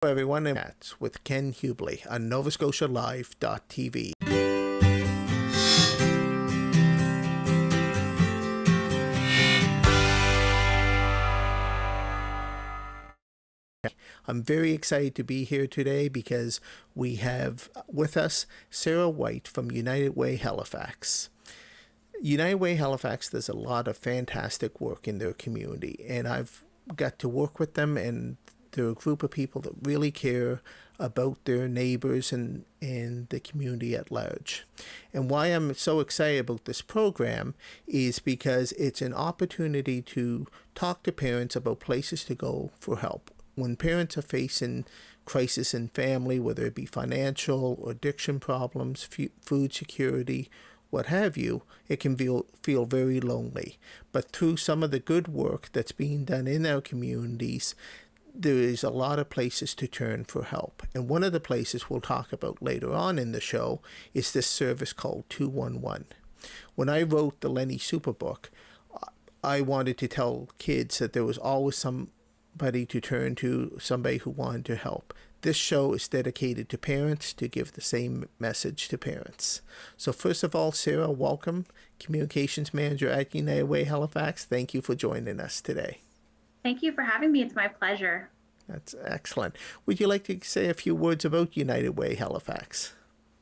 Hello everyone, and that's with Ken Hubley on NovaScotiaLive.tv. I'm very excited to be here today because we have with us Sarah White from United Way Halifax. United Way Halifax does a lot of fantastic work in their community, and I've got to work with them, and they're a group of people that really care about their neighbors and the community at large. And why I'm so excited about this program is because it's an opportunity to talk to parents about places to go for help. When parents are facing crisis in family, whether it be financial or addiction problems, food security, what have you, it can feel very lonely. But through some of the good work that's being done in our communities, there is a lot of places to turn for help. And one of the places we'll talk about later on in the show is this service called 211. When I wrote the Lenny Superbook, I wanted to tell kids that there was always somebody to turn to, somebody who wanted to help. This show is dedicated to parents to give the same message to parents. So first of all, Sarah, welcome, Communications Manager at United Way Halifax. Thank you for joining us today. Thank you for having me. It's my pleasure. That's excellent. Would you like to say a few words about United Way Halifax?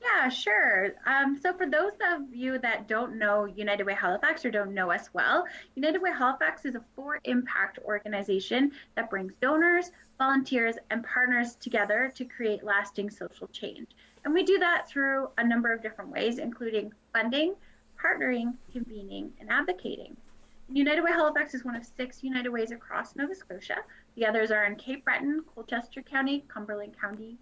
Yeah, sure. So for those of you that don't know United Way Halifax or don't know us well, United Way Halifax is a for-impact organization that brings donors, volunteers, and partners together to create lasting social change. And we do that through a number of different ways, including funding, partnering, convening, and advocating. United Way Halifax is one of 6 United Ways across Nova Scotia. The others are in Cape Breton, Colchester County, Cumberland County,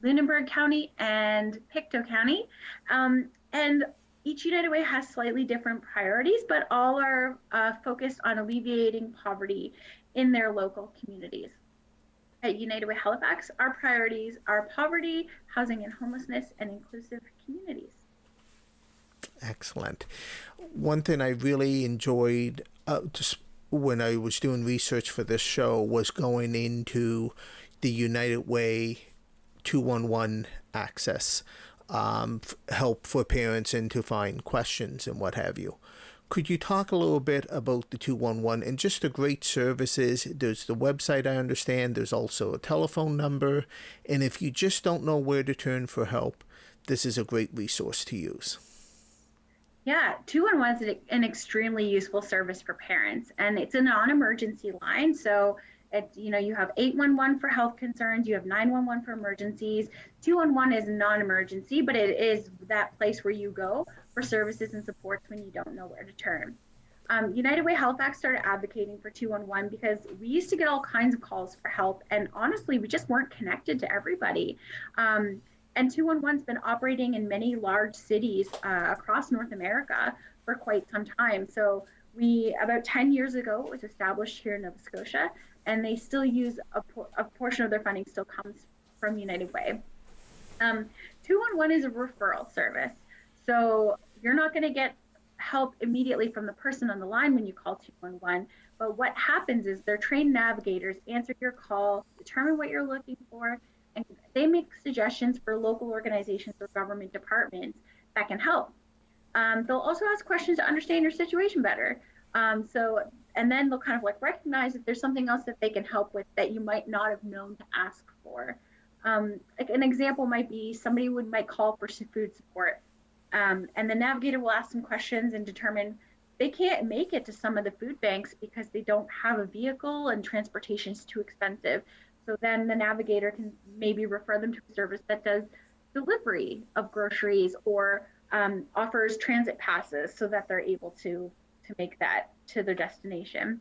Lunenburg County, and Pictou County. And each United Way has slightly different priorities, but all are focused on alleviating poverty in their local communities. At United Way Halifax, our priorities are poverty, housing and homelessness, and inclusive communities. Excellent. One thing I really enjoyed just when I was doing research for this show was going into the United Way 211 access, help for parents and to find questions and what have you. Could you talk a little bit about the 211 and just the great services? There's the website, I understand. There's also a telephone number. And if you just don't know where to turn for help, this is a great resource to use. Yeah, 211 is an extremely useful service for parents, and it's a non-emergency line. So you have 811 for health concerns, you have 911 for emergencies. 211 is non-emergency, but it is that place where you go for services and supports when you don't know where to turn. United Way Halifax started advocating for 211 because we used to get all kinds of calls for help, and honestly, we just weren't connected to everybody. And 211's been operating in many large cities across North America for quite some time. So about 10 years ago, it was established here in Nova Scotia, and they still use a portion of their funding still comes from United Way. 211 is a referral service. So you're not going to get help immediately from the person on the line when you call 211, but what happens is their trained navigators answer your call, determine what you're looking for, and they make suggestions for local organizations or government departments that can help. They'll also ask questions to understand your situation better. And then they'll kind of like recognize if there's something else that they can help with that you might not have known to ask for. Like an example might be somebody might call for food support, and the navigator will ask some questions and determine they can't make it to some of the food banks because they don't have a vehicle and transportation is too expensive. So then the navigator can maybe refer them to a service that does delivery of groceries or offers transit passes so that they're able to make that to their destination.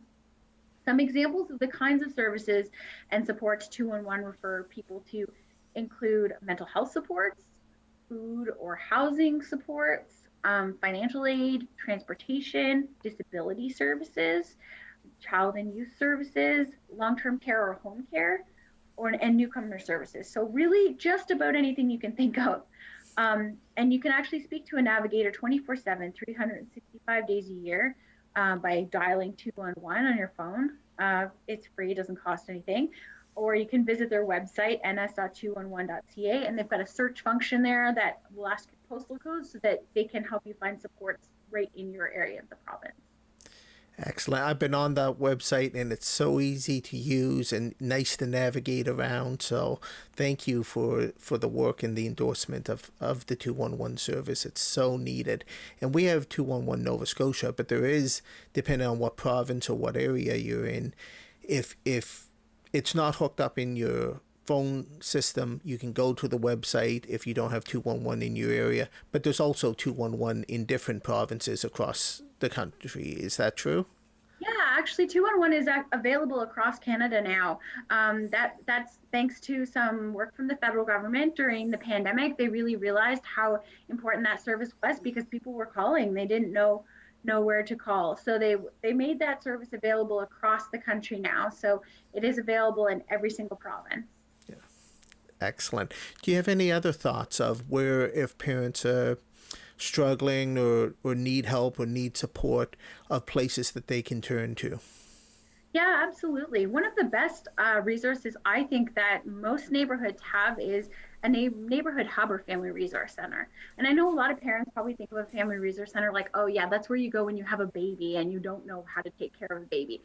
Some examples of the kinds of services and supports 211 refer people to include mental health supports, food or housing supports, financial aid, transportation, disability services, child and youth services, long-term care or home care, and newcomer services. So really just about anything you can think of. And you can actually speak to a navigator 24/7, 365 days a year by dialing 211 on your phone. It's free, it doesn't cost anything. or you can visit their website, ns.211.ca, and they've got a search function there that will ask your postal code so that they can help you find supports right in your area of the province. Excellent. I've been on that website and it's so easy to use and nice to navigate around. So thank you for the work and the endorsement of the 211 service. It's so needed. And we have 211 Nova Scotia, but there is, depending on what province or what area you're in, if it's not hooked up in your phone system, you can go to the website if you don't have 211 in your area. But there's also 211 in different provinces across the country. Is that true? Yeah, actually, 211 is available across Canada now. That's thanks to some work from the federal government during the pandemic. They really realized how important that service was because people were calling. They didn't know where to call. So they made that service available across the country now. So it is available in every single province. Yeah. Excellent. Do you have any other thoughts of where, if parents are struggling or need help or need support, of places that they can turn to? Yeah, absolutely. One of the best resources I think that most neighborhoods have is a neighborhood hub or family resource center. And I know a lot of parents probably think of a family resource center like, oh yeah, that's where you go when you have a baby and you don't know how to take care of a baby.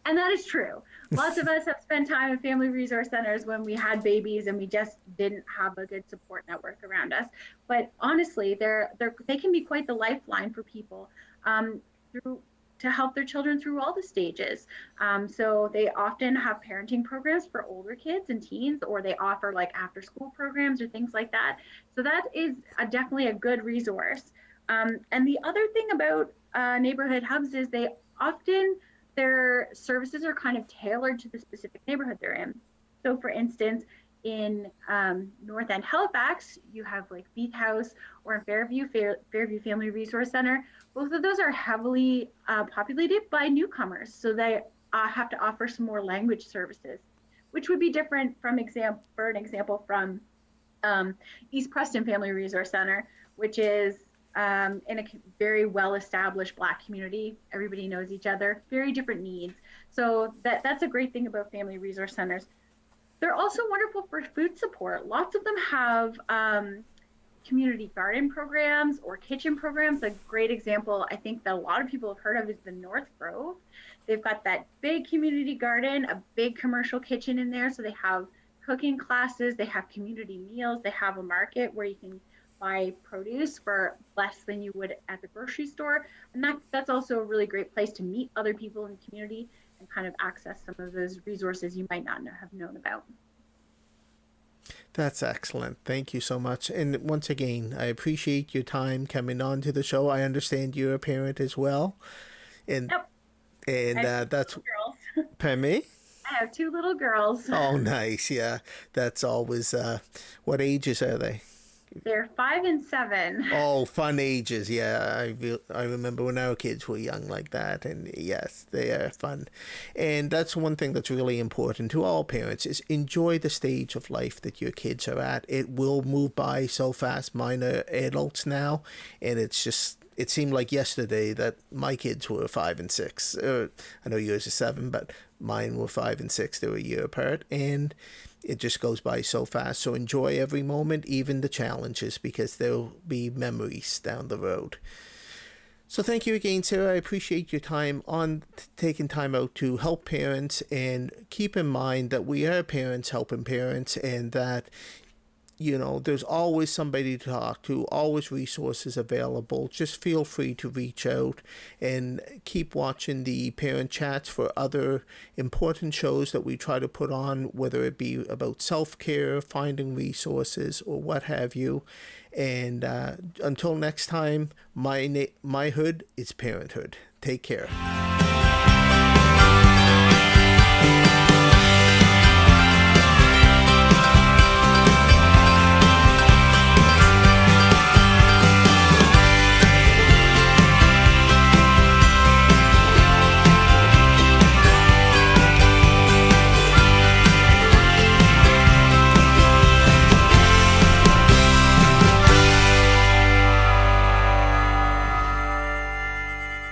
And that is true. Lots of us have spent time in family resource centers when we had babies and we just didn't have a good support network around us. But honestly, they can be quite the lifeline for people to help their children through all the stages. So they often have parenting programs for older kids and teens, or they offer like after school programs or things like that. So that is definitely a good resource. And the other thing about neighborhood hubs is their services are kind of tailored to the specific neighborhood they're in. So for instance, in North End Halifax, you have like Beath House, or in Fairview Family Resource Center. Both of those are heavily populated by newcomers. So they have to offer some more language services, which would be different from from East Preston Family Resource Center, which is in a very well-established Black community. Everybody knows each other, very different needs. So that's a great thing about family resource centers. They're also wonderful for food support. Lots of them have community garden programs or kitchen programs. A great example I think that a lot of people have heard of is the North Grove. They've got that big community garden, a big commercial kitchen in there. So they have cooking classes, they have community meals, they have a market where you can buy produce for less than you would at the grocery store. And that's also a really great place to meet other people in the community and kind of access some of those resources you might not have known about. That's excellent. Thank you so much. And once again, I appreciate your time coming on to the show. I understand you're a parent as well. And Yep. And that's girls. pardon me? I have 2 little girls. Oh, nice. Yeah. That's always what ages are they? They're 5 and 7. Oh, fun ages. Yeah, I remember when our kids were young like that, and yes, they are fun. And that's one thing that's really important to all parents is enjoy the stage of life that your kids are at. It will move by so fast. Mine are adults now, and it seemed like yesterday that my kids were 5 and 6. I know yours are 7, but mine were 5 and 6. They were a year apart, and it just goes by so fast. So enjoy every moment, even the challenges, because there'll be memories down the road. So thank you again, Sarah. I appreciate your time on taking time out to help parents, and keep in mind that we are parents helping parents, and that there's always somebody to talk to, always resources available. Just feel free to reach out, and keep watching the parent chats for other important shows that we try to put on, whether it be about self-care, finding resources, or what have you. And until next time, my hood is parenthood. Take care.